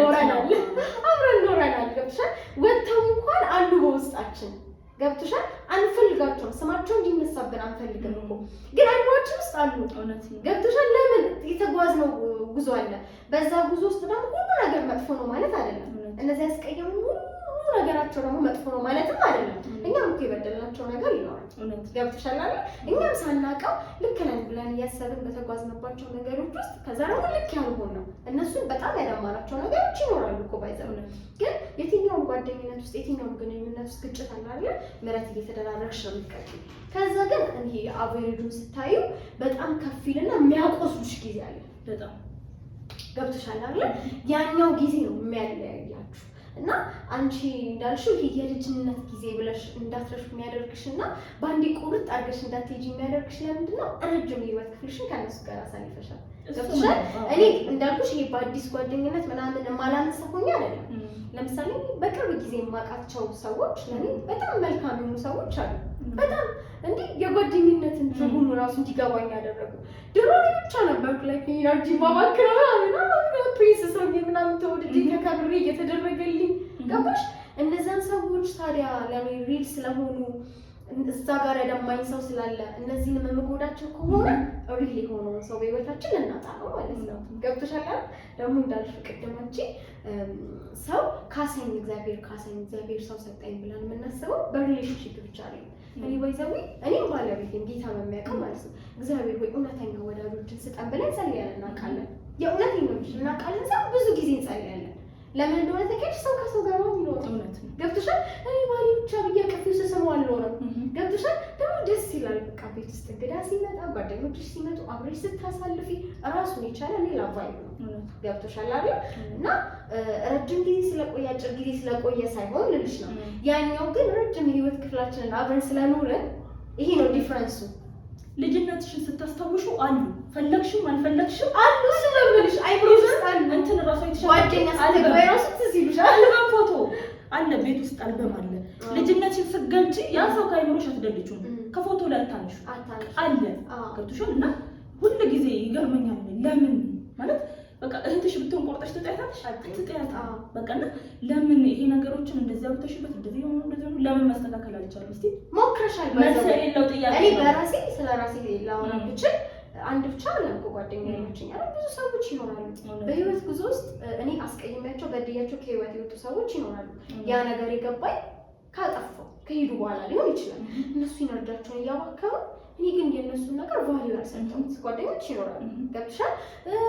ኖረናል። ገብቶሻል? ወጥተው እንኳን አሉ በውስጣችን። ገብቶሻል? አንፈልጋቸውም፣ ስማቸው እንዲነሳብን አንፈልግም እኮ ግን አይኗችን ውስጥ አሉ። ገብቶሻል? ለምን የተጓዝነው ጉዞ አለ። በዛ ጉዞ ውስጥ ደግሞ ሁሉ ነገር መጥፎ ነው ማለት አይደለም። እነዚህ ያስቀየሙን ሁሉ ነገራቸው ደግሞ መጥፎ ነው ማለትም አይደለም። እኛም እኮ የበደልናቸው ነገር ይኖራል። ገብቶሻል አይደል? እኛም ሳናውቀው ልክ ነን ብለን እያሰብን በተጓዝንባቸው ነገሮች ውስጥ ከዛ ደግሞ ልክ ያልሆን ነው እነሱን በጣም ያደማናቸው ነገሮች ይኖራሉ እኮ ባይዘው። ግን የትኛውም ጓደኝነት ውስጥ የትኛውም ግንኙነት ውስጥ ግጭት አለ አይደል? ምሕረት እየተደራረግሽ ነው የምትቀጥይው። ከዛ ግን ይሄ አቬሬጁን ስታዩ በጣም ከፊልና የሚያቆስሉሽ ጊዜ አለ በጣም። ገብቶሻል አይደል? ያኛው ጊዜ ነው የሚያለያያችሁ። እና አንቺ እንዳልሽው ይሄ የልጅነት ጊዜ ብለሽ እንዳትረሽ የሚያደርግሽ እና በአንዴ ቁርጥ አድርገሽ እንዳትሄጂ የሚያደርግሽ ለምንድን ነው? ረጅም የህይወት ክፍልሽን ከእነሱ ጋር አሳልፈሻል። ገብቶሻል? እኔ እንዳልኩሽ ይሄ በአዲስ ጓደኝነት ምናምን የማላነሳ ሆኜ አይደለም። ለምሳሌ በቅርብ ጊዜ የማውቃቸው ሰዎች ለእኔ በጣም መልካም የሆኑ ሰዎች አሉ። በጣም እንዲህ የጓደኝነትን ትርጉም ራሱ እንዲገባኝ ያደረጉ። ድሮ እኔ ብቻ ነበርኩ ላይ ኢነርጂ ማባክራ ምናምን ፕሪንስ ሰው ምናምን ተወድጄ ተከብሬ እየተደረገልኝ ገባሽ? እነዛን ሰዎች ታዲያ ለእኔ ሪል ስለሆኑ እዛ ጋር ያደማኝ ሰው ስላለ እነዚህንም የምጎዳቸው ከሆነ ሪል የሆነውን ሰው በህይወታችን እናጣ ነው ማለት ነው። ገብቶሻል? ደግሞ እንዳልሽ ቅድም አንቺ ሰው ካሰኝ እግዚአብሔር ሰው ሰጠኝ ብለን የምናስበው በሪሌሽንሺፕ ብቻ ነው። እኔ ባይዘዊ እኔም ባለቤቴም ጌታ በሚያውቀው ማለት ነው እግዚአብሔር ወይ እውነተኛ ወዳጆችን ስጠን ብለን ጸልያለን እናውቃለን። የእውነተኛ ነው እናውቃለን። ሰው ብዙ ጊዜ እንጸልያለን። ለምን እንደሆነ ተከሽ ሰው ከሰው ጋር ነው የሚኖረው። ገብቶሻል? እኔ ባሌ ብቻ ብያቀፊው ስሰማው አልኖርም። ገብቶሻል? ደግሞ ደስ ይላል። በቃ ቤት ውስጥ እንግዳ ሲመጣ ጓደኞችሽ ሲመጡ አብረሽ ስታሳልፊ ራሱን የቻለ ሌላ ቫይብ ነው። ገብቶሻል አይደል? እና ረጅም ጊዜ ስለቆየ አጭር ጊዜ ስለቆየ ሳይሆን ልልሽ ነው። ያኛው ግን ረጅም የህይወት ክፍላችንን አብረን ስለኖረን ይሄ ነው ዲፍረንሱ። ልጅነትሽን ስታስታውሹ አሉ ፈለግሽም አልፈለግሽም አሉ ስለምልሽ አይብሮስ አሉ እንትን ራሱ ጓደኛ ሳትገባይ ራሱ ትዝ ይልሻል። አልበም ፎቶ አለ ቤት ውስጥ አልበም አለ። ልጅነትሽን ስትገልጪ ያ ሰው ካይኖርሽ አትደልጪው ከፎቶ ላይ አታንሹ አለ። ገብቶሻል? እና ሁሉ ጊዜ ይገርመኛል። ለምን ማለት በቃ እህትሽ ብትሆን ቆርጠሽ ትጠያታለሽ አትጠያታ በቃ። እና ለምን ይሄ ነገሮችን እንደዚህ አውጥተሽበት እንደዚህ ሆኖ ለምን መስተካከል አልቻለም? እስቲ ሞክረሻል? መልስ የሌለው ጥያቄ። እኔ በራሴ ስለራሴ ላወራ ብችል አንድ ብቻ አይደለም እኮ ጓደኛ ያለችኝ ብዙ ሰዎች ይኖራሉ በህይወት ጉዞ ውስጥ። እኔ አስቀይሜያቸው በድያቸው ከህይወት የወጡ ሰዎች ይኖራሉ። ያ ነገር የገባኝ ካጠፋው ከሄዱ በኋላ ሊሆን ይችላል። እነሱ ኢነርጂያቸውን እያባከኑ እኔ ግን የእነሱን ነገር ቫልዩ ያልሰጠሁት ጓደኞች ይኖራሉ። ገብቶሻል?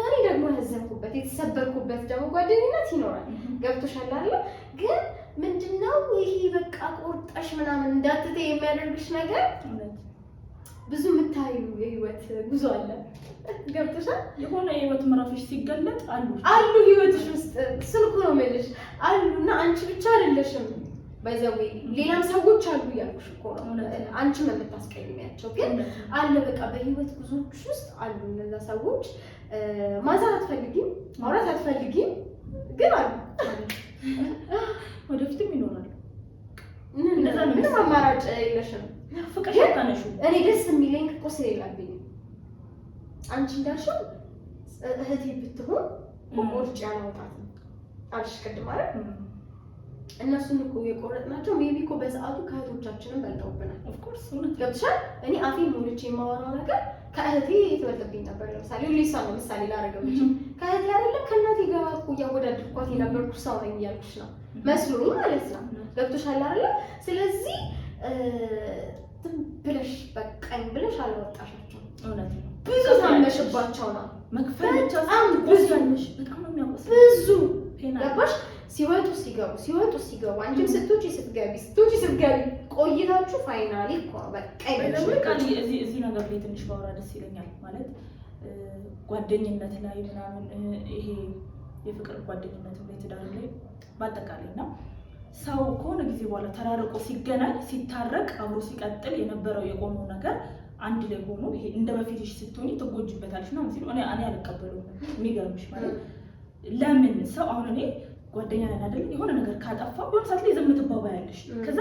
እኔ ደግሞ ያዘንኩበት የተሰበርኩበት ደግሞ ጓደኝነት ይኖራል። ገብቶሻል አይደል? ግን ምንድነው ይሄ በቃ ቆርጠሽ ምናምን እንዳትተይ የሚያደርግሽ ነገር ብዙ የምታዩ የህይወት ጉዞ አለ። ገብቶሻል? የሆነ የህይወት ምዕራፍሽ ሲገለጥ አሉ ህይወትሽ ውስጥ ስልኩ ነው የምልሽ አሉ። እና አንቺ ብቻ አይደለሽም ባይዘው ሌላም ሰዎች አሉ ያልኩሽ እኮ ነው። አንቺም የምታስቀይሚያቸው ግን አለ በቃ በህይወት ጉዞዎች ውስጥ አሉ እነዛ ሰዎች። ማዛት አትፈልጊም፣ ማውራት አትፈልጊም፣ ግን አሉ ወደፊትም ይኖራሉ። ምንም አማራጭ የለሽም። ፍቅር ታነሹ። እኔ ደስ የሚለኝ እኮ ስለሌለብኝ አንቺ እንዳልሽው እህቴ ብትሆን ቆርጬ አላወጣትም አልሽ ቅድም አይደል? እነሱን እኮ የቆረጥናቸው ሜቢ እኮ በሰዓቱ ከእህቶቻችንም በልጠውብናል። ኦፍ ኮርስ ገብቶሻል። እኔ አፌን ሞልቼ የማወራው ነገር ከእህቴ ትበልጥብኝ ነበር። ለምሳሌ ሊሳ ነው ምሳሌ ላደረገው እንጂ ከእህቴ አይደለም ከእናቴ ጋር እኮ እያወዳደርኳት የነበርኩ ሰው ነኝ እያልኩሽ ነው መስሎኝ ማለት ነው። ገብቶሻል አይደለ? ስለዚህ ብለሽ በቃኝ ብለሽ አልወጣሻቸው። እውነት ነው። ብዙ ታመሽባቸው ነው መክፈል ብቻ በጣም ነው የሚያቆስ ብዙ ገባሽ? ሲወጡ ሲገቡ አንቺም ስትገቢ ቆይታችሁ ፋይናሊ እኮ በቃኝ ብለሽ እዚህ ነገር ላይ ትንሽ ባወራ ደስ ይለኛል። ማለት ጓደኝነት ላይ ምናምን ይሄ የፍቅር ጓደኝነት ላይ ትዳር ላይ በአጠቃላይ እና ሰው ከሆነ ጊዜ በኋላ ተራርቆ ሲገናኝ ሲታረቅ አብሮ ሲቀጥል የነበረው የቆመው ነገር አንድ ላይ ሆኖ ይሄ እንደ በፊትሽ ስትሆኚ ትጎጂበታለሽ ነው ሲሉ እኔ አልቀበለውም። የሚገርምሽ ማለት ለምን ሰው አሁን እኔ ጓደኛ ነን አይደል? የሆነ ነገር ካጠፋው የሆነ ሰዓት ላይ ዝም ትባባያለሽ። ከዛ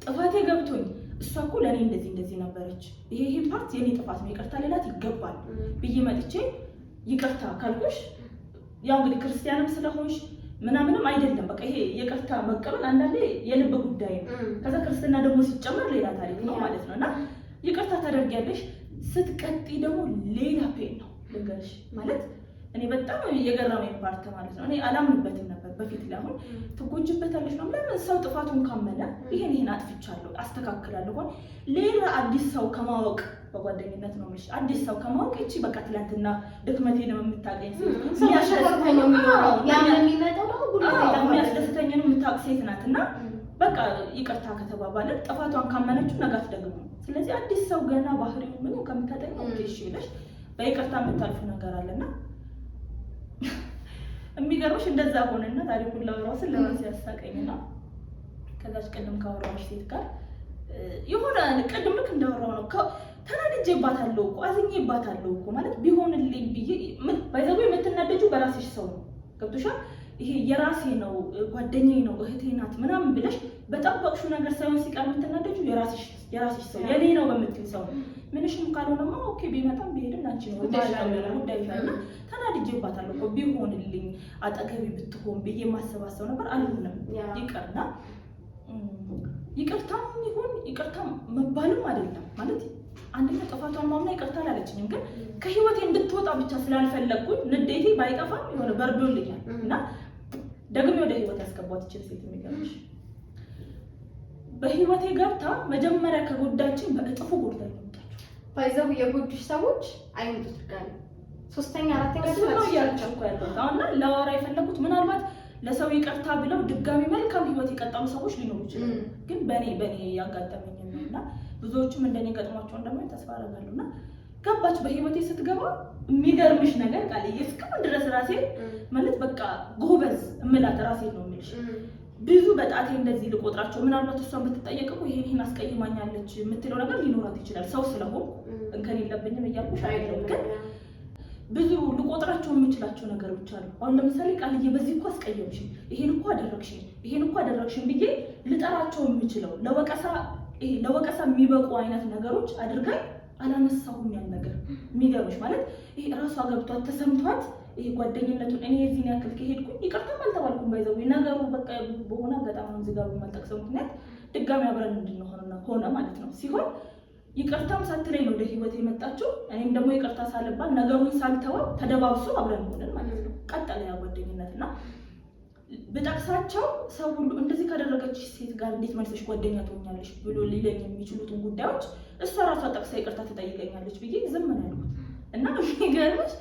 ጥፋቴ ገብቶኝ እሷ እኮ ለእኔ እንደዚህ ነበረች፣ ይሄ ፓርት የኔ ጥፋት ነው፣ ይቅርታ ሌላት ይገባል ብዬ መጥቼ ይቅርታ ካልኩሽ ያው እንግዲህ ክርስቲያንም ስለሆንሽ ምናምንም አይደለም። በቃ ይሄ ይቅርታ መቀበል አንዳንዴ የልብ ጉዳይ ነው። ከዛ ክርስትና ደግሞ ሲጨመር ሌላ ታሪክ ነው ማለት ነው። እና ይቅርታ ታደርጊያለሽ። ስትቀጢ ደግሞ ሌላ ፔን ነው ልንገርሽ። ማለት እኔ በጣም የገረመኝ ፓርት ማለት ነው። እኔ አላምንበትም ነበር በፊት ላይ። አሁን ትጎጂበታለሽ ነው። ለምን ሰው ጥፋቱን ካመነ ይሄን አጥፍቻለሁ አስተካክላለሁ። ሌላ አዲስ ሰው ከማወቅ በጓደኝነት ነው ማለት አዲስ ሰው ከማወቅ እቺ በቃ ትላንትና ድክመቴ ነው የምታገኝ ሰው ያሸፈተኝ ነው የሚኖረው ያንን የሚመጣው ደግሞ ጉዳይ የሚያስደስተኝ ነው የምታውቅ ሴት ናትና በቃ ይቅርታ ከተባባለን ጥፋቷን ካመነችው ነጋት ደግሞ ስለዚህ አዲስ ሰው ገና ባህሪው ምን ከምታጠኝ እሺ ብለሽ በይቅርታ የምታልፉ ነገር አለና የሚገርምሽ እንደዛ ሆነና ታሪኩን ላወራው ስለራሴ ያሳቀኝና ከዛች ቀደም ካወራሽ ሴት ጋር የሆነ ቅድም ልክ እንዳወራው ነው ተናድጄባታለሁ እኮ አዝኜባታለሁ እኮ ማለት ቢሆንልኝ ብዬ ባይዘው የምትናደጂው በራስሽ ሰው ነው። ገብቶሻል? ይሄ የራሴ ነው ጓደኛዬ ነው እህቴ ናት ምናምን ብለሽ በጠበቅሽው ነገር ሳይሆን ሲቀር የምትናደጂው የራስሽ ሰው የኔ ነው በምትይው ሰው ነው። ምንሽም ካልሆነማ ኦኬ ቢመጣም ቢሄድም አንቺ ነው ጉዳይ ይላልና ተናድጄባታለሁ እኮ ቢሆንልኝ አጠገቤ ብትሆን ብዬ ማሰባሰብ ነበር። አልሆነም ይቅርና ይቅርታም ይሁን ይቅርታ መባልም አይደለም ማለት አንደኛ ጥፋቷን ማምና ይቅርታ አላለችኝም፣ ግን ከህይወቴ እንድትወጣ ብቻ ስላልፈለግኩኝ ንዴቴ ባይጠፋም የሆነ በርዶልኛል እና ደግሞ ወደ ህይወት ያስገባት ይችል ሴት የሚገርምሽ በህይወቴ ገብታ መጀመሪያ ከጎዳችን በእጥፉ ጎድታ ይመጣችሁ ባይዘው የጎዱሽ ሰዎች አይመጡት ጋር ሶስተኛ አራተኛ ነው ያልቻልኩ ያለው አሁንና ለወራ የፈለኩት ምናልባት ለሰው ይቅርታ ብለው ድጋሚ መልካም ህይወት የቀጠሉ ሰዎች ሊኖሩ ይችላሉ። ግን በኔ ያጋጠመኝ ነውና ብዙዎቹም እንደኔ ገጥሟቸው እንደማይ ተስፋ አደርጋለሁና ገባች በህይወቴ ስትገባ የሚገርምሽ ነገር ቃል እስካሁን ድረስ ራሴ ማለት በቃ ጎበዝ እምላት ራሴ ነው የምልሽ። ብዙ በጣቴ እንደዚህ ልቆጥራቸው ምናልባት እሷን ብትጠየቀው ይሄን አስቀይማኛለች የምትለው ነገር ሊኖራት ይችላል። ሰው ስለሆንኩ እንከን የለብኝም እያልኩሽ አይደለም፣ ግን ብዙ ልቆጥራቸው የምችላቸው ነገሮች አሉ። አሁን ለምሳሌ ቃልዬ በዚህ እኮ አስቀየምሽኝ፣ ይሄን እኮ አደረግሽኝ ብዬ ልጠራቸው የምችለው ለወቀሳ የሚበቁ አይነት ነገሮች አድርጋኝ አላነሳሁም። ያን ነገር የሚገርምሽ ማለት ይሄ ራሷ ገብቷት ተሰምቷት ይሄ ጓደኝነቱን እኔ የዚህን ያክል ከሄድኩኝ ይቅርታም አልተባልኩም። ባይዘው ነገሩ በቃ በሆነ አጋጣሚ ነው ዝጋቡ ማልጠቅሰው ምክንያት ድጋሚ አብረን እንድንሆንና ሆነ ማለት ነው ሲሆን ይቅርታም ሳትለኝ ነው ወደ ህይወት የመጣችው። እኔም ደግሞ ይቅርታ ሳልባል ነገሩን ሳልተወው ተደባብሶ አብረን ሆነን ማለት ነው ቀጠለ ያ ጓደኝነትና በጠቅሳቸው ሰው ሁሉ እንደዚህ ካደረገች ሴት ጋር እንዴት መልሰሽ ጓደኛ ትሆኛለሽ ብሎ ሊለኝ የሚችሉትን ጉዳዮች እሷ ራሷ ጠቅሳ ይቅርታ ትጠይቀኛለች ብዬ ዝም ነው ያልኩት። እና የሚገርምሽ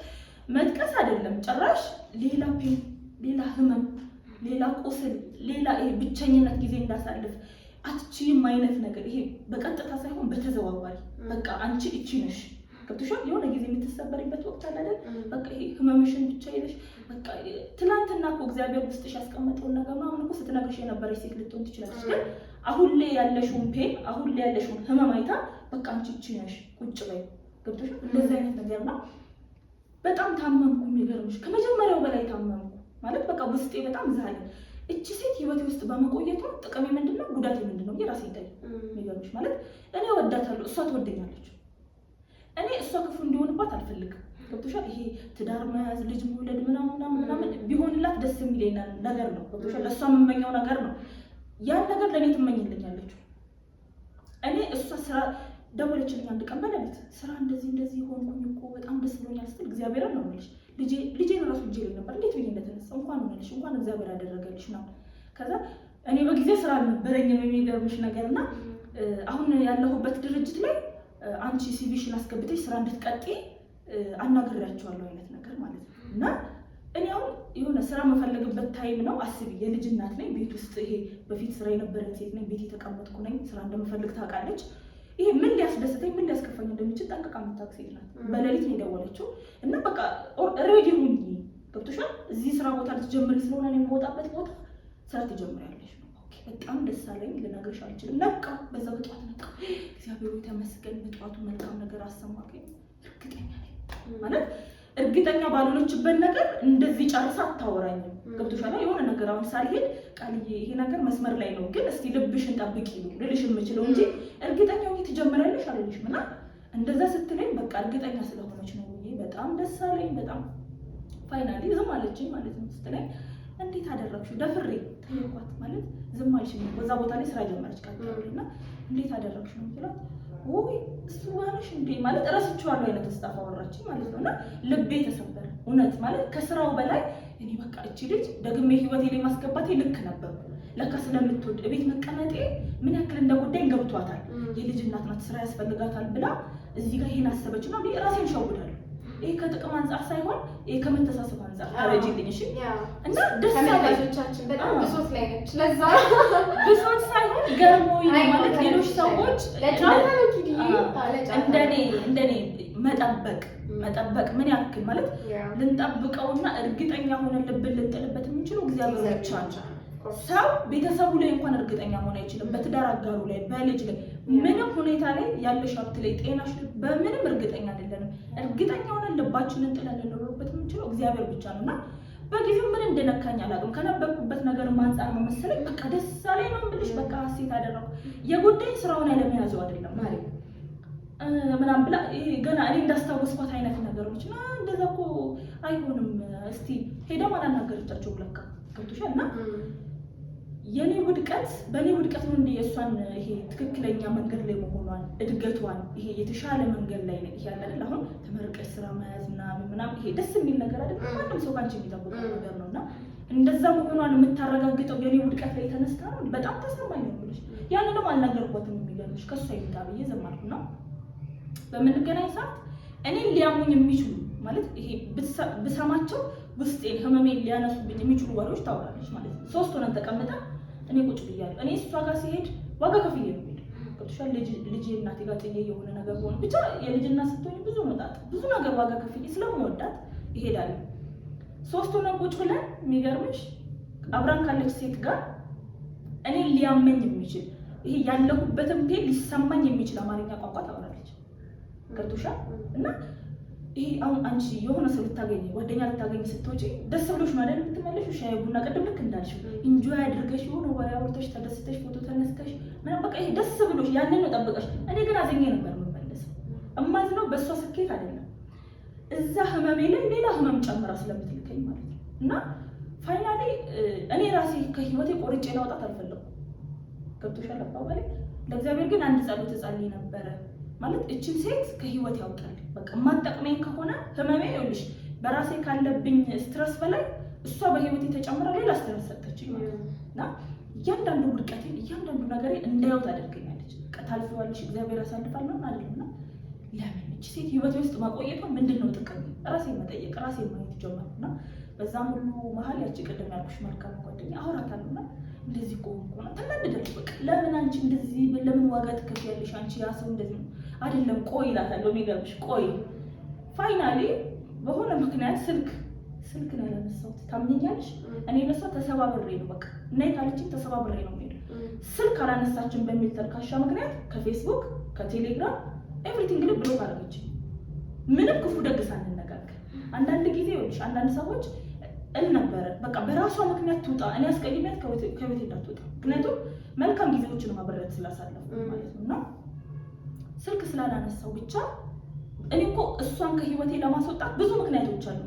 መጥቀስ አይደለም ጭራሽ ሌላ ፔን፣ ሌላ ህመም፣ ሌላ ቁስል፣ ሌላ ይሄ ብቸኝነት ጊዜ እንዳሳልፍ አትችይም አይነት ነገር ይሄ በቀጥታ ሳይሆን በተዘዋዋሪ በቃ አንቺ እቺ ነሽ ገብቶሻል። የሆነ ጊዜ የምትሰበሪበት ወቅት አለ አይደል? በቃ ይሄ ህመምሽን ብቻ ይለሽ በቃ ትናንትና እኮ እግዚአብሔር ውስጥሽ ያስቀመጠውን ነገር ምናምን እኮ ስትነግርሽ የነበረች ሴት ልትሆን ትችላለች። ግን አሁን ላይ ያለሽውን ፔን አሁን ላይ ያለሽውን ህመም አይታ በቃ አንቺ እቺ ነሽ ቁጭ በይ ገብቶሻል። እንደዚህ አይነት ነገርና በጣም ታመምኩ። የሚገርምሽ ከመጀመሪያው በላይ ታመምኩ ማለት በቃ ውስጤ በጣም ዛለ። እቺ ሴት ህይወቴ ውስጥ በመቆየቷ ጥቅሜ ምንድነው ጉዳቴ ምንድነው የራሴ ይታይ። የሚገርምሽ ማለት እኔ ወዳታለሁ፣ እሷ ትወደኛለች። እኔ እሷ ክፉ እንዲሆንባት አልፈልግም። ገብቶሻል። ይሄ ትዳር መያዝ ልጅ መውለድ ምናምን ቢሆንላት ደስ የሚለኝ ነገር ነው። ገብቶሻል። ለእሷ የምመኘው ነገር ነው። ያን ነገር ለኔ ትመኝልኛለች። እኔ እሷ ስራ ደወለችልኝ አንድ ቀን በሌሊት ስራ እንደዚህ ሆንኩኝ እኮ በጣም ደስ ብሎኛል ስትል እግዚአብሔርን ነው የምልሽ ልጄን ራሱ እጄ ላይ ነበር እንዴት ብዬ እንደተነሳ እንኳን ሆነልሽ እንኳን እግዚአብሔር ያደረገልሽ ነው። ከዛ እኔ በጊዜ ስራ አልነበረኝም የሚገርምሽ ነገርና አሁን ያለሁበት ድርጅት ላይ አንቺ ሲቪሽን አስገብተሽ ስራ እንድትቀጥይ አናግሬያቸዋለሁ አይነት ነገር ማለት ነው። እና እኔ አሁን የሆነ ስራ መፈለግበት ታይም ነው። አስቢ የልጅ እናት ነኝ ቤት ውስጥ ይሄ በፊት ስራ የነበረኝ ሴት ነኝ። ቤት የተቀመጥኩ ነኝ። ስራ እንደምፈልግ ታውቃለች። ይሄ ምን ሊያስደስተኝ ምን ሊያስከፋኝ እንደሚችል ጠንቅቃ የምታውቅ ሴት ናት። በሌሊት ነው የደወለችው እና በቃ ሬዲ ሁኚ ገብቶሻል፣ እዚህ ስራ ቦታ ልትጀምሪ ስለሆነ ነው የምወጣበት ቦታ ስራ ትጀምሪያለሽ ነው። ኦኬ በጣም ደስ አለኝ፣ ልነግርሽ አልችልም። ነቃ በዛ በጠዋት ነቃ። እግዚአብሔር ተመስገን በጠዋቱ መልካም ነገር አሰማከኝ። እርግጠኛ ነኝ ማለት እርግጠኛ ባልሆነችበት ነገር እንደዚህ ጨርሳ አታወራኝም። ገብቶሻል የሆነ ነገር አሁን ሳልሄድ ቃልዬ ይሄ ነገር መስመር ላይ ነው ግን እስቲ ልብሽን ጠብቂ ነው ልልሽ የምችለው እንጂ እርግጠኛ ሆኜ ትጀምሪያለሽ አልልሽም። እና እንደዛ ስትለኝ በቃ እርግጠኛ ስለሆነች ነው ብዬ በጣም ደስ አለኝ። በጣም ፋይናሊ ዝም አለችኝ ማለት ነው። ስትለኝ እንዴት አደረግሽው ደፍሬ ጠየኳት። ማለት ዝም አልሽኝ በዛ ቦታ ላይ ስራ ጀመረች ቀጥታና እንዴት አደረግሽው ነው ብላት ወይ እሱ ማለሽ እንዴ ማለት እረስቸዋለሁ አይነት ተስፋ አወራችኝ ማለት ነውና ልቤ ተሰበረ። እውነት ማለት ከስራው በላይ እኔ በቃ እቺ ልጅ ደግሜ ህይወቴ ላይ ማስገባቴ ልክ ነበር። ለካ ስለምትወድ እቤት መቀመጤ ምን ያክል እንደጎዳኝ ገብቷታል። የልጅ እናት ናት ስራ ያስፈልጋታል ብላ እዚህ ጋር ይሄን አሰበችና ራሴን ሸውዳለሁ። ይሄ ከጥቅም አንፃር ሳይሆን ይሄ ከመተሳሰብ አንፃር ታረጂልኝ እሺ። እና ደስ ያላችሁቻችን በጣም ብሶት ላይ ነች። ለዛ ብሶት ሳይሆን ገርሞኝ ማለት ሌሎች ሰዎች እንደኔ መጠበቅ ምን ያክል ማለት ልንጠብቀውና እርግጠኛ ሆነን ልብን ልንጥልበት የምንችለው እግዚአብሔር ብቻ ነው። ሰው ቤተሰቡ ላይ እንኳን እርግጠኛ መሆን አይችልም። በትዳር አጋሩ ላይ በልጅ ላይ ምንም ሁኔታ ላይ ያለሽ ሀብት ላይ ጤናሽ ላይ በምንም እርግጠኛ አይደለንም። እርግጠኛ ሆነን ልባችንን ጥለን ልንኖርበት የምንችለው እግዚአብሔር ብቻ ነውና በጊዜው ምን እንደነካኝ አላውቅም። ከነበርኩበት ነገር አንፃር ነው መሰለኝ በቃ ደስ አለኝ ነው የምልሽ። በቃ ሀሴት አደረኩ። የጉዳይ ስራውን ያለመያዘው አይደለም ማለት ምናምን ብላ ይሄ ገና እኔ እንዳስታወስኳት አይነት ነገሮች እና እንደዛ እኮ አይሆንም እስቲ ሄደው አላናገረቻቸውም ለካ ገብቶሻል። እና የኔ ውድቀት በኔ ውድቀት ነው እንደ የእሷን ይሄ ትክክለኛ መንገድ ላይ መሆኗን እድገቷን ይሄ የተሻለ መንገድ ላይ ነው ይሄ አይደል። አሁን ተመርቀሽ ስራ መያዝ ምናምን ይሄ ደስ የሚል ነገር አይደል? ማንም ሰው ካንቺ የሚጠብቀው ነገር ነውና እንደዛ መሆኗን የምታረጋግጠው የኔ ውድቀት ላይ ተነስታ ነው። በጣም ተሰማኝ ነው ብለሽ ያንንም አልነገርኳትም። የሚገርምሽ ከሷ ይምጣ ብዬ ዘማርኩና በምንገናኝ ሰዓት እኔን ሊያሙኝ የሚችሉ ማለት ይሄ ብሰማቸው ውስጤን ህመሜን ሊያነሱብኝ የሚችሉ ወሬዎች ታወራለች ማለት ነው። ሶስት ሆነን ተቀምጠን እኔ ቁጭ ብያለሁ። እኔ እሷ ጋር ሲሄድ ዋጋ ከፍዬ ነው የምሄደው። ገብቶሻል ልጄ እናቴ ጋር ጥዬ የሆነ ነገር ሆነ ብቻ የልጅ እናት ስትሆኝ ብዙ ነገር ዋጋ ከፍዬ ስለምወዳት ይሄዳለሁ። ሶስት ሆነን ቁጭ ብለን የሚገርምሽ አብራን ካለች ሴት ጋር እኔ ሊያመኝ የሚችል ይሄ ያለሁበትም ፔል ሊሰማኝ የሚችል አማርኛ ቋንቋ ታወራለች። ገብቶሻል እና ይሄ አሁን አንቺ የሆነ ሰው ልታገኝ ጓደኛ ልታገኝ ስትወጪ ደስ ብሎሽ ነው አይደል የምትመለሺው? ሻይ ቡና ቅድም ልክ እንዳልሽው ኢንጆይ አድርገሽ የሆነ ወሬ አውርተሽ ተደስተሽ ፎቶ ተነስተሽ ምናምን በቃ ይሄ ደስ ብሎሽ ያንን ነው ጠብቀሽ። እኔ ግን አዝኜ ነበር የምመለሰው። እማዝነው በእሷ ስኬት አይደለም እዛ ህመሜ ላይ ሌላ ህመም ጨምራ ስለምትልከኝ ማለት ነው። እና ፋይናሊ እኔ ራሴ ከህይወቴ ቆርጬ ላውጣት አልፈለኩም። ገብቶሻል አባባሌ። ለእግዚአብሔር ግን አንድ ጸሎት እጸልይ ነበረ ማለት እችን ሴት ከህይወት ያውጣል። በቃ ማጠቅመኝ ከሆነ ህመሜ ይኸውልሽ በራሴ ካለብኝ ስትረስ በላይ እሷ በህይወቴ ተጨምራ ሌላ ስትረስ ሰጠችኝ ማለት ነው። እና እያንዳንዱ ውድቀቴን እያንዳንዱ ነገሬ እንዳይወጣ አድርገኛለች። ታልፈዋለሽ እግዚአብሔር ያሳልፋል ነው አይደልና ለምን እቺ ሴት ህይወቴ ውስጥ ማቆየቷ ምንድነው ጥቅም? ራሴ መጠየቅ ራሴ ማየት ጀመርኩና በዛም ሁሉ መሀል ያቺ ቅድም ያልኩሽ መልካም ጓደኛ አወራታለሁና እንደዚህ ቆንቆና ተናደደች። በቃ ለምን አንቺ እንደዚህ ለምን ዋጋ ትከፍያለሽ? አንቺ ያ ሰው እንደዚህ አይደለም ቆይ እላታለሁ። የሚገርምሽ ቆይ ፋይናሊ በሆነ ምክንያት ስልክ ነው ያነሳሁት። ታምኛለሽ? እኔ ለሷ ተሰባብሬ ነው በቃ እና የታለችኝ ተሰባብሬ ነው የምሄደው። ስልክ አላነሳችን በሚል ተልካሻ ምክንያት ከፌስቡክ ከቴሌግራም ኤቭሪቲንግ ላይ ብሎክ አደረገችኝ። ምንም ክፉ ደግ ሳንነጋገር አንዳንድ ጊዜ ይኸውልሽ አንዳንድ ሰዎች ነበረ በቃ በራሷ ምክንያት ትውጣ እኔ አስቀይሜያት ከቤት እንዳትወጣ ምክንያቱም መልካም ጊዜዎችን ማብረት ስላሳለፉ ማለት ነው። እና ስልክ ስላላነሳው ብቻ እኔ እኮ እሷን ከህይወቴ ለማስወጣት ብዙ ምክንያቶች አሉ።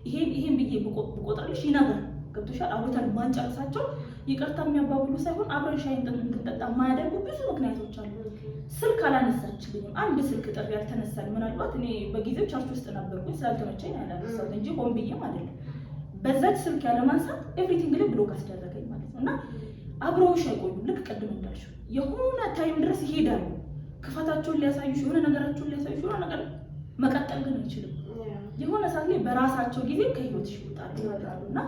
ይሄን ብዬ ብቆጥርልሽ ይነግራል። ገብቶሻል። አውርተን ማንጨርሳቸው ይቅርታ የሚያባብሉ ሳይሆን አብረን ሻይ እንድንጠጣ የማያደርጉ ብዙ ምክንያቶች አሉ። ስልክ አላነሳችልኝም፣ አንድ ስልክ ጥሪ ያልተነሳልኝ። ምናልባት እኔ በጊዜው ቻርጅ ውስጥ ነበርኩኝ ስላልተመቸኝ ያላነሳሁት እንጂ ሆን ብዬም አይደለም። በዛች ስልክ ያለማንሳት ኤቭሪቲንግ ላይ ብሎክ አስደረገኝ ማለት ነው። እና አብረውሽ አይቆዩም። ልክ ቅድም እንዳልሽው የሆነ ታይም ድረስ ይሄዳሉ። ክፋታቸውን ሊያሳዩሽ፣ የሆነ ነገራቸውን ሊያሳዩሽ፣ የሆነ ነገር መቀጠል ግን አይችልም። የሆነ ሰዓት ላይ በራሳቸው ጊዜ ከህይወትሽ ይወጣሉ። እና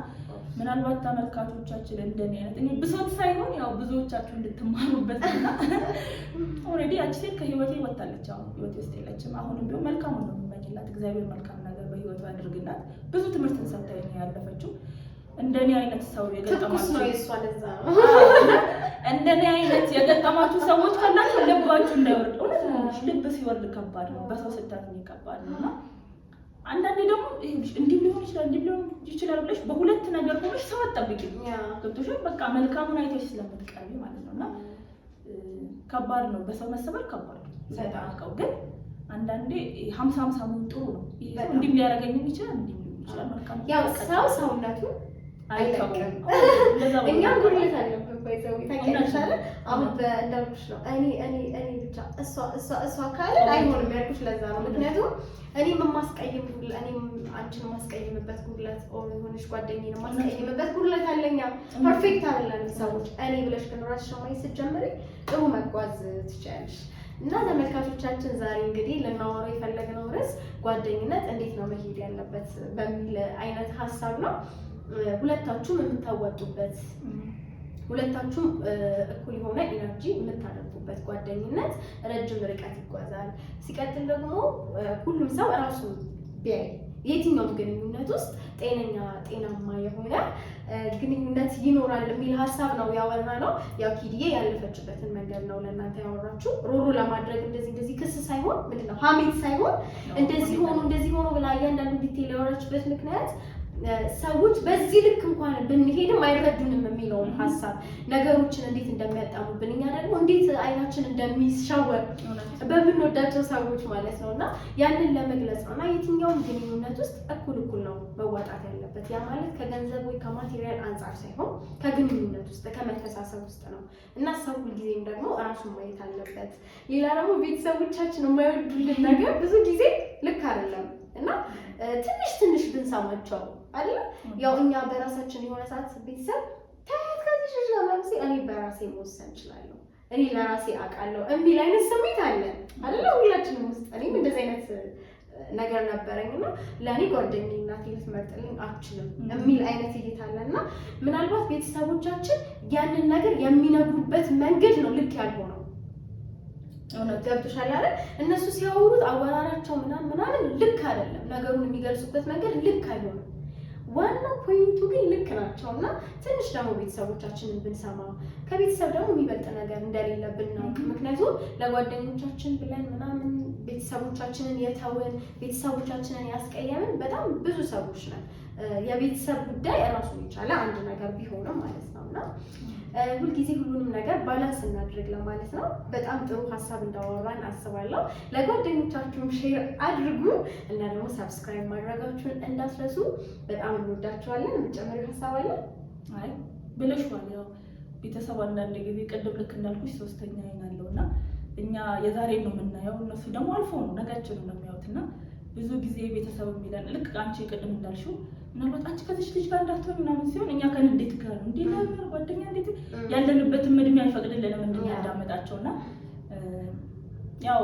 ምናልባት ተመልካቾቻችን እንደኔ አይነት እኔ ብሶት ሳይሆን ያው ብዙዎቻችሁ እንድትማሩበት እና ኦልሬዲ ያቺ ሴት ከህይወቴ ወጣለች። አሁን ህይወቴ ውስጥ የለችም። አሁንም ቢሆን መልካሙን ነው የምመኝላት። እግዚአብሔር መልካም ነገር በህይወቷ ያድርግላት። ብዙ ትምህርትን ሰጥታኝ ነው ያለፈችው። እንደኔ አይነት ሰው የገጠማችሁ እንደኔ አይነት የገጠማችሁ ሰዎች ካላችሁ ልባችሁ እንዳይወርድ። እውነት ነው፣ ልብ ሲወርድ ከባድ ነው። በሰው ስታዝኝ ከባድ ነው። እና አንዳንዴ ደግሞ እንዲህ ሊሆን ይችላል እንዲህ ሊሆን ይችላል ብለሽ በሁለት ነገር ሆነሽ ሰው አትጠብቂም። ገብቶሻል። በቃ መልካሙን አይተሽ ስለምትቀርቢ ማለት ነው። እና ከባድ ነው። በሰው መሰበር ከባድ ነው ሳይታወቀው። ግን አንዳንዴ 50-50 መሆን ጥሩ ነው። እንዲህ ሊያደርገኝ ይችላል እንዲህ ሊሆን ይችላል። መልካም ያው ሰው ሰውነቱ አይተውም። እኛም ጉድለት አለብን ባይዘው ታውቂያለሽ። አሁን እንዳልኩሽ ነው እኔ ብቻ እሷ ካለ አይሆንም ያልኩሽ ለዛ ነው። ምክንያቱም እኔም የማስቀይም እኔም አንቺን የማስቀይምበት ጉድለት ሆነሽ ጓደኛዬን የማስቀይምበት ጉድለት አለኛ። ፐርፌክት አይደለም ሰዎች። እኔ ብለሽ ግን ራስሽ ማየት ስትጀምሪ ጥሩ መጓዝ ትችያለሽ። እና ተመልካቾቻችን ዛሬ እንግዲህ ልናወራው የፈለግነው ርዕስ ጓደኝነት እንዴት ነው መሄድ ያለበት በሚል አይነት ሀሳብ ነው። ሁለታችሁም የምታወጡበት ሁለታችሁም እኩል የሆነ ኢነርጂ የምታደርጉበት ጓደኝነት ረጅም ርቀት ይጓዛል። ሲቀጥል ደግሞ ሁሉም ሰው እራሱ ቢያይ የትኛውም ግንኙነት ውስጥ ጤናማ የሆነ ግንኙነት ይኖራል የሚል ሀሳብ ነው ያወራነው። ያው ኪድዬ ያለፈችበትን መንገድ ነው ለእናንተ ያወራችሁ። ሮሮ ለማድረግ እንደዚህ ክስ ሳይሆን ምንድነው ሀሜት ሳይሆን እንደዚህ ሆኖ ብላ እያንዳንዱ ዲቴል ያወራችበት ምክንያት ሰዎች በዚህ ልክ እንኳን ብንሄድም አይረዱንም የሚለውን ሀሳብ ነገሮችን እንዴት እንደሚያጣሙብን እኛ ደግሞ እንዴት አይናችን እንደሚሻወር በምንወዳቸው ሰዎች ማለት ነው። እና ያንን ለመግለጽ ነው። እና የትኛውም ግንኙነት ውስጥ እኩል ነው መዋጣት ያለበት። ያ ማለት ከገንዘብ ወይ ከማቴሪያል አንጻር ሳይሆን ከግንኙነት ውስጥ ከመተሳሰብ ውስጥ ነው። እና ሰው ሁልጊዜም ደግሞ እራሱን ማየት አለበት። ሌላ ደግሞ ቤተሰቦቻችን የማይወዱልን ነገር ብዙ ጊዜ ልክ አይደለም እና ትንሽ ብንሰማቸው አይደል? ያው እኛ በራሳችን የሆነ ሰዓት ቤተሰብ ታያት ከዚህ ልጅ ለማምሲ እኔ በራሴ መወሰን እችላለሁ፣ እኔ ለራሴ አውቃለሁ የሚል አይነት ስሜት አለ አይደል? ሁላችንም ውስጥ እኔም እንደዚህ አይነት ነገር ነበረኝና ለእኔ ጓደኛዬ እናቴ ልትመርጥልኝ አትችልም የሚል አይነት እይታ አለና ምናልባት ቤተሰቦቻችን ያንን ነገር የሚነግሩበት መንገድ ነው ልክ ያልሆነው። ገብቶሻል አይደል? እነሱ ሲያወሩት አወራራቸው ምናምን ልክ አይደለም። ነገሩን የሚገልጹበት መንገድ ልክ አይሆንም። ዋናው ፖይንቱ ግን ልክ ናቸው። እና ትንሽ ደግሞ ቤተሰቦቻችንን ብንሰማ ከቤተሰብ ደግሞ የሚበልጥ ነገር እንደሌለ ብናውቅ። ምክንያቱም ለጓደኞቻችን ብለን ምናምን ቤተሰቦቻችንን የተውን ቤተሰቦቻችንን ያስቀየምን በጣም ብዙ ሰዎች ነን። የቤተሰብ ጉዳይ እራሱን የቻለ አንድ ነገር ቢሆንም ማለት ነው። እና ሁልጊዜ ሁሉንም ነገር ባላንስ እናድርግ ለማለት ነው። በጣም ጥሩ ሀሳብ እንዳወራን አስባለሁ። ለጓደኞቻችሁም ሼር አድርጉ እና ደግሞ ሰብስክራይብ ማድረጋችሁን እንዳትረሱ። በጣም እንወዳችኋለን። የምትጨምሪው ሀሳብ አለ? አይ ብለሽዋል። ያው ቤተሰብ አንዳንድ ጊዜ ቅድም ልክ እንዳልኩሽ ሶስተኛ አይን አለው እና እኛ የዛሬን ነው የምናየው፣ እነሱ ደግሞ አልፎ ነው ነጋችንን ነው የሚያዩት። እና ብዙ ጊዜ ቤተሰብ የሚለን ልክ አንቺ ቅድም እንዳልሽው ምናልባት አንቺ ከዚች ልጅ ጋር እንዳትሆን ምናምን ሲሆን እኛ ከንዴት ጋር ነው እንዴ ለምን ጓደኛ እንዴት ያለንበትም እድሜ አይፈቅድልንም እንድናዳመጣቸው። እና ያው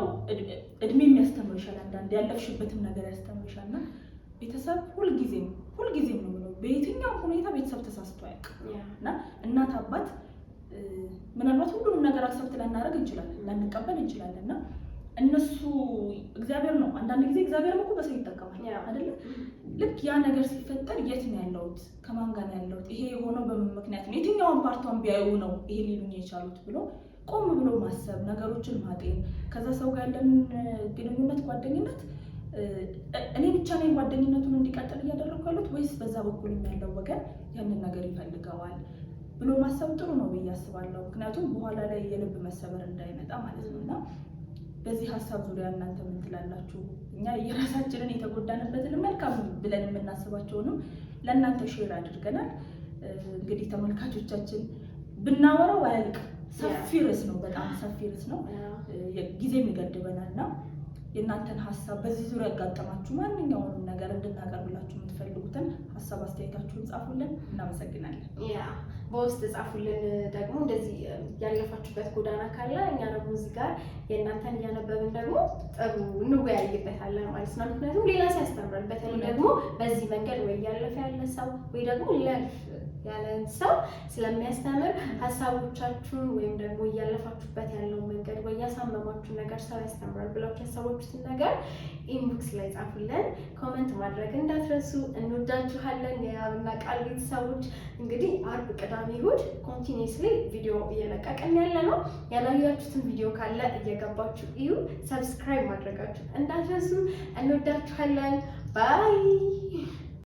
እድሜ የሚያስተምርሻል፣ አንዳንድ ያለፍሽበትም ነገር ያስተምርሻል። እና ቤተሰብ ሁልጊዜም ነው በየትኛው ሁኔታ ቤተሰብ ተሳስቶ አያውቅም። እና እናት አባት ምናልባት ሁሉንም ነገር አክሰፕት ላናደርግ እንችላለን፣ ላንቀበል እንችላለን። እና እነሱ እግዚአብሔር ነው አንዳንድ ጊዜ እግዚአብሔር እኮ በሰው ይጠቀማል አይደለ? ልክ ያ ነገር ሲፈጠር የት ነው ያለሁት? ከማን ጋር ነው ያለሁት? ይሄ የሆነው በምን ምክንያት ነው? የትኛውን ፓርቷን ቢያዩ ነው ይሄ ሊሉኝ የቻሉት ብሎ ቆም ብሎ ማሰብ፣ ነገሮችን ማጤን፣ ከዛ ሰው ጋር ያለን ግንኙነት ጓደኝነት እኔ ብቻ ነኝ ጓደኝነቱን እንዲቀጥል እያደረኩ ያሉት ወይስ በዛ በኩል ያለው ወገን ያንን ነገር ይፈልገዋል ብሎ ማሰብ ጥሩ ነው ብዬ አስባለሁ። ምክንያቱም በኋላ ላይ የልብ መሰበር እንዳይመጣ ማለት ነው። እና በዚህ ሀሳብ ዙሪያ እናንተ ምን ትላላችሁ? እኛ የራሳችንን የተጎዳንበትን መልካም ብለን የምናስባቸውንም ለእናንተ ሼር አድርገናል። እንግዲህ ተመልካቾቻችን ብናወራው አያልቅ ሰፊ ርዕስ ነው፣ በጣም ሰፊ ርዕስ ነው። ጊዜም ይገድበናል እና የእናንተን ሀሳብ በዚህ ዙሪያ ያጋጠማችሁ ማንኛውንም ነገር እንድናቀርብላችሁ የምትፈልጉትን ሀሳብ አስተያየታችሁን ጻፉልን። እናመሰግናለን። በውስጥ ጻፉልን። ደግሞ እንደዚህ ያለፋችሁበት ጎዳና ካለ እኛ ደግሞ እዚህ ጋር የእናንተን እያነበብን ደግሞ ጥሩ እንወያይበታለን ማለት ነው። ምክንያቱም ሌላ ሰው ያስተምራል። በተለይ ደግሞ በዚህ መንገድ ወይ እያለፈ ያለ ሰው ወይ ደግሞ ሊያልፍ ያለን ሰው ስለሚያስተምር ሀሳቦቻችሁን ወይም ደግሞ እያለፋችሁበት ያለው መንገድ ወይ ያሳመማችሁ ነገር ሰው ያስተምራል ብላችሁ ያሰባችሁትን ነገር ኢንቦክስ ላይ ጻፉልን። ኮመንት ማድረግ እንዳትረሱ። እንወዳችኋለን የያብና ቃል ቤተሰቦች። እንግዲህ አርብ፣ ቅዳሜ፣ እሑድ ኮንቲኒየስሊ ቪዲዮ እየለቀቅን ያለ ነው። ያላያችሁትን ቪዲዮ ካለ እየገባችሁ እዩ። ሰብስክራይብ ማድረጋችሁ እንዳትረሱ። እንወዳችኋለን። ባይ